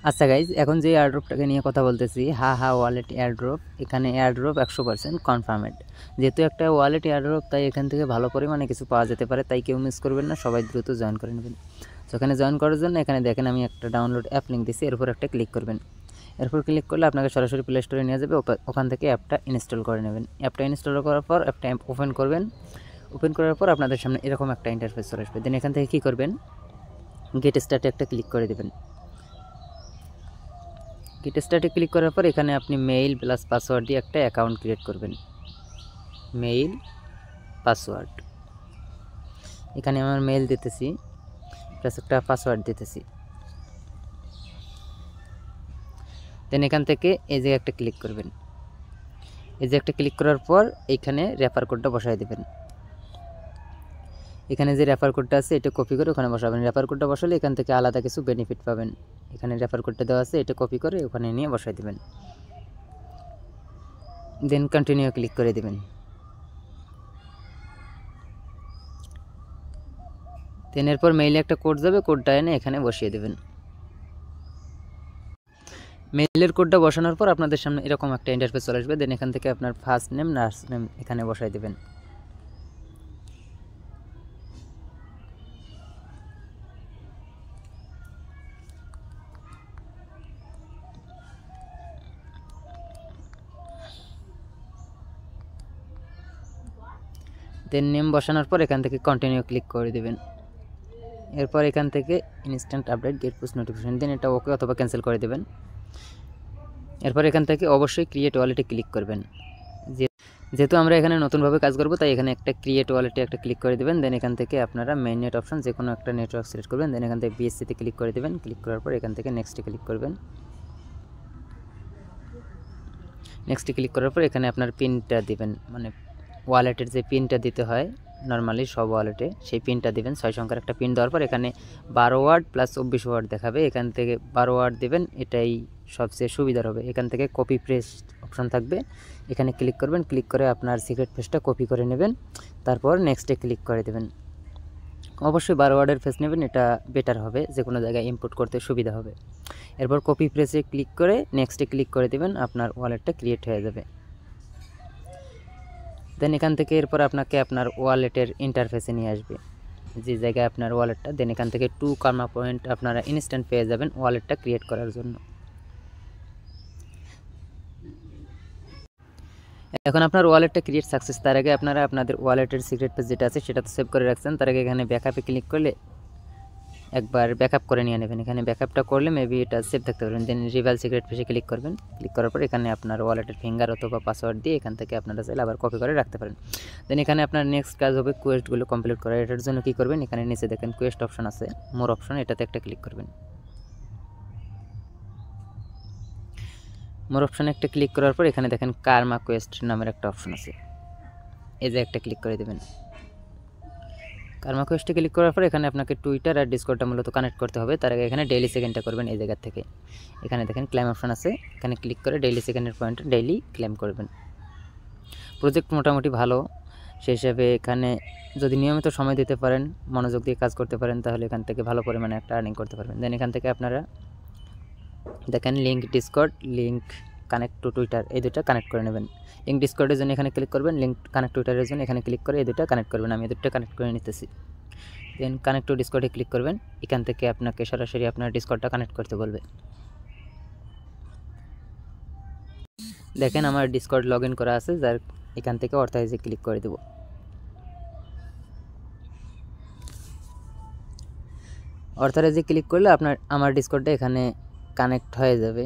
আচ্ছা গাইজ, এখন যে এয়ারড্রপটাকে নিয়ে কথা বলতেছি, হা ওয়ালেট এয়ারড্রপ, এখানে এয়ারড্রপ 100% কনফার্মেড। যেহেতু একটা ওয়ালেট এয়ারড্রপ, তাই এখান থেকে ভালো পরিমাণে কিছু পাওয়া যেতে পারে, তাই কেউ মিস করবেন না, সবাই দ্রুত জয়েন করে নেবেন। তো এখানে জয়েন করার জন্য এখানে দেখেন আমি একটা ডাউনলোড অ্যাপ লিঙ্ক দিচ্ছি, এরপর একটা ক্লিক করবেন। এরপর ক্লিক করলে আপনাকে সরাসরি প্লে স্টোরে নিয়ে যাবে, ওখান থেকে অ্যাপটা ইনস্টল করে নেবেন। অ্যাপটা ইনস্টল করার পর অ্যাপটা ওপেন করবেন। ওপেন করার পর আপনাদের সামনে এরকম একটা ইন্টারফেস চলে আসবে। দেন এখান থেকে কী করবেন, গেট স্টার্টে একটা ক্লিক করে দেবেন। গেট স্টার্টে ক্লিক করার পর এখানে আপনি মেইল প্লাস পাসওয়ার্ড দিয়ে একটা অ্যাকাউন্ট ক্রিয়েট করবেন। মেইল পাসওয়ার্ড, এখানে আমার মেইল দিতেছি প্লাস একটা পাসওয়ার্ড দিতেছি। দেন এখান থেকে এই যে একটা ক্লিক করবেন। এই যে একটা ক্লিক করার পর এইখানে রেফার কোডটা বসাই দেবেন। এখানে যে রেফার কোডটা আছে এটা কপি করে ওখানে বসাবেন। রেফার কোডটা বসালে এখান থেকে আলাদা কিছু বেনিফিট পাবেন। এখানে রেফার কোডটা দেওয়া আছে, এটা কপি করে ওখানে নিয়ে বসাই দেবেন। দেন কন্টিনিউ ক্লিক করে দেবেন। দেন এরপর মেইলে একটা কোড যাবে, কোডটা এনে এখানে বসিয়ে দেবেন। মেইলের কোডটা বসানোর পর আপনাদের সামনে এরকম একটা ইন্টারফেস চলে আসবে। দেন এখান থেকে আপনার ফার্স্ট নেম লাস্ট নেম এখানে বসাই দেবেন। দেন নেম বসানোর পর এখান থেকে কন্টিনিউ ক্লিক করে দেবেন। এরপর এখান থেকে instant update get push notification দেন এটা ওকে অথবা ক্যান্সেল করে দেবেন। এরপর এখান থেকে অবশ্যই ক্রিয়েট ওয়ালেটে ক্লিক করবেন। যেহেতু আমরা এখানে নতুনভাবে কাজ করব, তাই এখানে একটা ক্রিয়েট ওয়ালেটে একটা ক্লিক করে দেবেন। দেন এখান থেকে আপনারা মেইন নেট অপশন যে কোনো একটা নেটওয়ার্ক সিলেক্ট করবেন। দেন এখান থেকে বিএসসিতে ক্লিক করে দেবেন। ক্লিক করার পর এখান থেকে নেক্সটে ক্লিক করবেন। নেক্সটে ক্লিক করার পর এখানে আপনার পিনটা দিবেন, মানে ওয়ালেটের যে পিনটা দিতে হয় নর্মালি সব ওয়ালেটে, সেই পিনটা দিবেন। 6 সংখ্যার একটা পিন দেওয়ার পর এখানে 12 ওয়ার্ড প্লাস 24 ওয়ার্ড দেখাবে। এখান থেকে 12 ওয়ার্ড দেবেন, এটাই সবচেয়ে সুবিধার হবে। এখান থেকে কপি পেস্ট অপশন থাকবে, এখানে ক্লিক করবেন। ক্লিক করে আপনার সিক্রেট পেজটা কপি করে নেবেন, তারপর নেক্সটে ক্লিক করে দেবেন। অবশ্যই 12 ওয়ার্ডের পেজ নেবেন, এটা বেটার হবে, যে কোনো জায়গায় ইম্পোর্ট করতে সুবিধা হবে। এরপর কপি পেজে ক্লিক করে নেক্সটে ক্লিক করে দেবেন, আপনার ওয়ালেটটা ক্রিয়েট হয়ে যাবে। দেন এখান থেকে এরপর আপনাকে আপনার ওয়ালেটের ইন্টারফেসে নিয়ে আসবে, যে জায়গায় আপনার ওয়ালেটটা। দেন এখান থেকে 2 কার্মা পয়েন্ট আপনারা ইনস্ট্যান্ট পেয়ে যাবেন ওয়ালেটটা ক্রিয়েট করার জন্য। এখন আপনার ওয়ালেটটা ক্রিয়েট সাকসেস। তার আগে আপনারা আপনাদের ওয়ালেটের সিক্রেট পেজ যেটা আছে সেটা তো সেভ করে রাখছেন, তার আগে এখানে ব্যাকআপে ক্লিক করলে একবার ব্যাকআপ করে নিয়ে নেবেন। এখানে ব্যাকআপটা করলে মেবি এটা সেভ থাকতে পারবেন। দেন রিভাইল সিক্রেট পেজে ক্লিক করবেন। ক্লিক করার পর এখানে আপনার ওয়ালেটের ফিঙ্গার অথবা পাসওয়ার্ড দিয়ে এখান থেকে আপনারা চাইলে আবার কপি করে রাখতে পারেন। দেন এখানে আপনার নেক্সট কাজ হবে কোয়েস্টগুলো কমপ্লিট করা। এটার জন্য কী করবেন, এখানে নিচে দেখেন কোয়েস্ট অপশন আছে, মোর অপশন, এটাতে একটা ক্লিক করবেন। মোর অপশনে একটা ক্লিক করার পর এখানে দেখেন কার্মা কোয়েস্ট নামের একটা অপশন আছে, এই যে একটা ক্লিক করে দেবেন। কার্মা কোয়েস্টে ক্লিক করার পর এখানে আপনাকে টুইটার আর ডিসকর্ডটা মূলত কানেক্ট করতে হবে। তার আগে এখানে ডেইলি সেকেন্ডটা করবেন এই জায়গা থেকে। এখানে দেখেন ক্লেম অপশন আছে, এখানে ক্লিক করে ডেইলি সেকেন্ডের পয়েন্টে ডেইলি ক্লেম করবেন। প্রজেক্ট মোটামুটি ভালো, সেই হিসাবে এখানে যদি নিয়মিত সময় দিতে পারেন, মনোযোগ দিয়ে কাজ করতে পারেন, তাহলে এখান থেকে ভালো পরিমাণে একটা আর্নিং করতে পারবেন। দেন এখান থেকে আপনারা দেখেন link Discord, link connect to Twitter, এই দুটো কানেক্ট করে নেবেন। লিঙ্ক ডিসকর্ডের জন্য এখানে ক্লিক করবেন, লিঙ্ক কানেক্ট টুইটারের জন্য এখানে ক্লিক করে এই দুটো কানেক্ট করবেন। আমি এই দুটো কানেক্ট করে নিতেছি। দেন কানেক্ট টু ডিসকর্ডে ক্লিক করবেন। এখান থেকে আপনাকে সরাসরি আপনার ডিসকর্ডটা কানেক্ট করতে বলবে। দেখেন আমার ডিসকর্ড লগ ইন করা আছে, যার এখান থেকে অথরাইজে ক্লিক করে দেব। অথরাইজে ক্লিক করলে আমার ডিসকর্ডটা এখানে কানেক্ট হয়ে যাবে।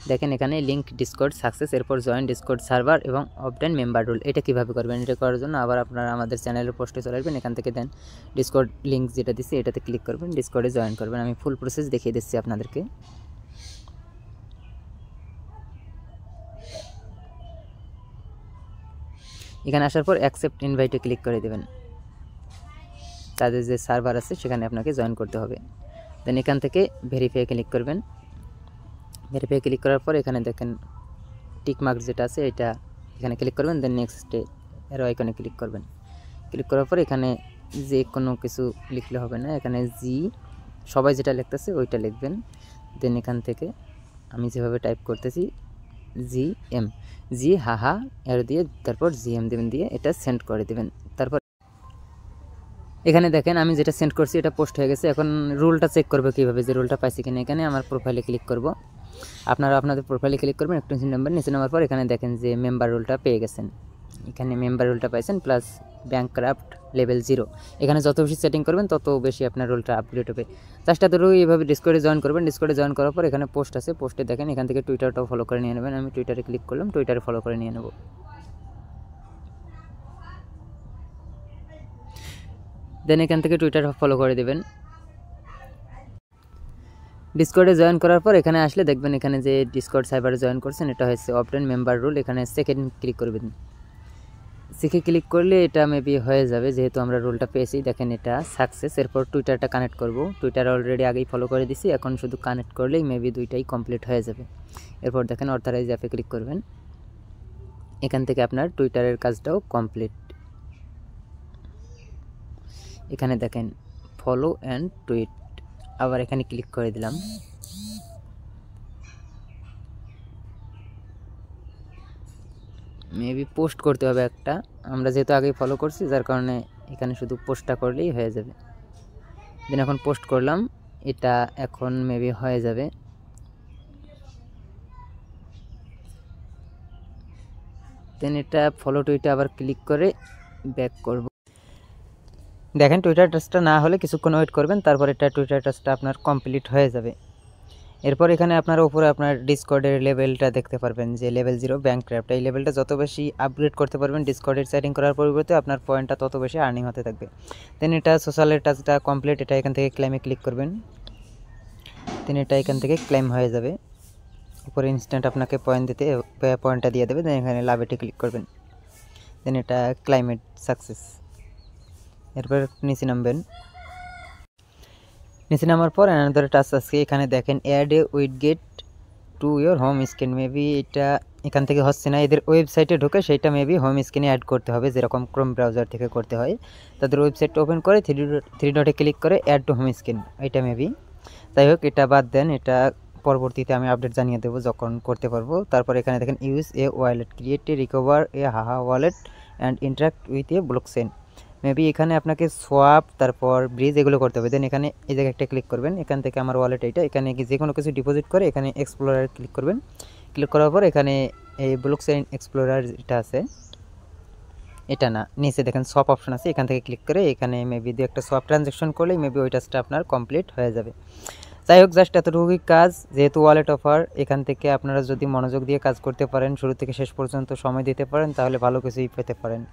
দেখেন এখানে লিঙ্ক ডিসকর্ড সাকসেস, এরপর জয়েন ডিসকর্ড সার্ভার এবং অবটেন মেম্বার রুল। এটা কীভাবে করবেন, এটা করার জন্য আবার আপনারা আমাদের চ্যানেলের পোস্টে চলে আসবেন। এখান থেকে দেন ডিসকর্ড লিঙ্ক যেটা দিচ্ছি এটাতে ক্লিক করবেন, ডিসকর্ডে জয়েন করবেন। আমি ফুল প্রসেস দেখিয়ে দিচ্ছি আপনাদেরকে। এখানে আসার পর অ্যাকসেপ্ট ইনভাইটে ক্লিক করে দেবেন। তাদের যে সার্ভার আছে সেখানে আপনাকে জয়েন করতে হবে। দেন এখান থেকে ভেরিফাই ক্লিক করবেন। ভেরিফাই ক্লিক করার পর এখানে দেখেন টিক মার্ক যেটা আছে এটা এখানে ক্লিক করবেন। দেন নেক্সটে এর আইকনে ক্লিক করবেন। ক্লিক করার পর এখানে যে কোনো কিছু লিখলে হবে না, এখানে সবাই যেটা লিখতেছে ওইটা লিখবেন। দেন এখান থেকে আমি যেভাবে টাইপ করতেছি GM, জি হাহা এর দিয়ে তারপর GM দেবেন, দিয়ে এটা সেন্ড করে দেবেন। তারপর এখানে দেখেন আমি যেটা সেন্ড করছি এটা পোস্ট হয়ে গেছে। এখন রুলটা চেক করবো কীভাবে, যে রুলটা পাইছি কিনা। এখানে আমার প্রোফাইলে ক্লিক করব, আপনারা আপনাদের প্রোফাইলে ক্লিক করবেন, এক্সটেনশন নাম্বার নিচে নামার পর এখানে দেখেন যে মেম্বার রুলটা পেয়ে গেছেন। এখানে মেম্বার রুলটা পাইছেন প্লাস ব্যাংকক্রাফট লেভেল 0। এখানে যত বেশি সেটিং করবেন তত বেশি আপনার রুলটা আপগ্রেড হবে। জাস্ট এতটুকু এইভাবে ডিসকর্ডে জয়েন করবেন। ডিসকর্ডে জয়েন করার পর এখানে পোস্ট আছে, পোস্টে দেখেন এখান থেকে টুইটারটাও ফলো করে নিয়ে নেবেন। আমি টুইটারে ক্লিক করলাম, টুইটারে ফলো করে নিয়ে নেব। দেন এখান থেকে টুইটার ফলো করে দেবেন। ডিসকর্ডে জয়েন করার পর এখানে আসলে দেখবেন এখানে যে ডিসকর্ড সাইবারে জয়েন করছেন এটা হচ্ছে অবটেন মেম্বার রুল। এখানে সেকেন্ড ক্লিক করবেন। শিখে ক্লিক করলে এটা মেবি হয়ে যাবে, যেহেতু আমরা রুলটা পেয়েছি। দেখেন এটা সাকসেস। এরপর টুইটারটা কানেক্ট করব। টুইটার অলরেডি আগেই ফলো করে দিছি, এখন শুধু কানেক্ট করলেই মেবি দুইটাই কমপ্লিট হয়ে যাবে। এরপর দেখেন অথরাইজ অ্যাপে ক্লিক করবেন। এখান থেকে আপনার টুইটারের কাজটাও কমপ্লিট। এখানে দেখেন ফলো অ্যান্ড টুইট, আবার এখানে ক্লিক করে দিলাম। মেবি পোস্ট করতে হবে একটা, আমরা যেহেতু আগেই ফলো করছি যার কারণে এখানে শুধু পোস্টটা করলেই হয়ে যাবে। দেন এখন পোস্ট করলাম, এটা এখন মেবি হয়ে যাবে। দেন এটা ফলো টুইটে আবার ক্লিক করে ব্যাক করব। দেখেন টুইটার টাচটা না হলে কিছুক্ষণ ওয়েট করবেন, তারপর এটা টুইটার টাচটা আপনার কমপ্লিট হয়ে যাবে। এরপর এখানে আপনার উপরে আপনার ডিসকর্ডের লেভেলটা দেখতে পারবেন যে লেভেল 0 ব্যাংকক্রাফট। এই লেভেলটা যত বেশি আপগ্রেড করতে পারবেন ডিসকর্ডের সেটিং করার পরিবর্তে আপনার পয়েন্টটা তত বেশি আর্নিং হতে থাকবে। দেন এটা সোশ্যালের টাচটা কমপ্লিট, এটা এখান থেকে ক্লেমে ক্লিক করবেন। দেন এটা এখান থেকে ক্লেম হয়ে যাবে। উপরে ইনস্ট্যান্ট আপনাকে পয়েন্ট দিতে পয়েন্টটা দিয়ে দেবে। দেন এখানে লাভেটে ক্লিক করবেন। দেন এটা ক্লাইমেট সাকসেস। এরপর নিচে নামবেন। নিচে নামার পর অ্যানাদার টাস্ক আছে, এখানে দেখেন add a widget to your home screen. Maybe এটা এখান থেকে হচ্ছে না, এদের ওয়েবসাইটে ঢুকে সেইটা মেবি হোম স্ক্রিনে অ্যাড করতে হবে, যেরকম ক্রোম ব্রাউজার থেকে করতে হয়। তাদের ওয়েবসাইটটা ওপেন করে থ্রি ডটে ক্লিক করে অ্যাড টু হোম স্ক্রিন, এটা মেবি। যাই হোক এটা বাদ দেন, এটা পরবর্তীতে আমি আপডেট জানিয়ে দেবো যখন করতে পারবো। তারপর এখানে দেখেন use a wallet, create a recover A haha wallet and interact with a blockchain. Maybe এখানে আপনাকে সোয়াপ তারপর ব্রিজ এগুলো করতে হবে। দেন এখানে এই জায়গায় একটা ক্লিক করবেন, এখান থেকে আমার ওয়ালেট এইটা, এখানে যে কোনো কিছু ডিপোজিট করে এখানে এক্সপ্লোরার ক্লিক করবেন। ক্লিক করার পর এখানে এই ব্লকচেন এক্সপ্লোরার যেটা আছে, এটা না, নিচে দেখেন সোয়াপ অপশন আছে, এখান থেকে ক্লিক করে এখানে মেবি দু একটা সোয়াপ ট্রানজ্যাকশন করলেই মেবি ওই টাস্কটা আপনার কমপ্লিট হয়ে যাবে। যাই হোক জাস্ট এতটুকুই কাজ, যেহেতু ওয়ালেট অফার, এখান থেকে আপনারা যদি মনোযোগ দিয়ে কাজ করতে পারেন, শুরু থেকে শেষ পর্যন্ত সময় দিতে পারেন, তাহলে ভালো কিছুই পেতে পারেন।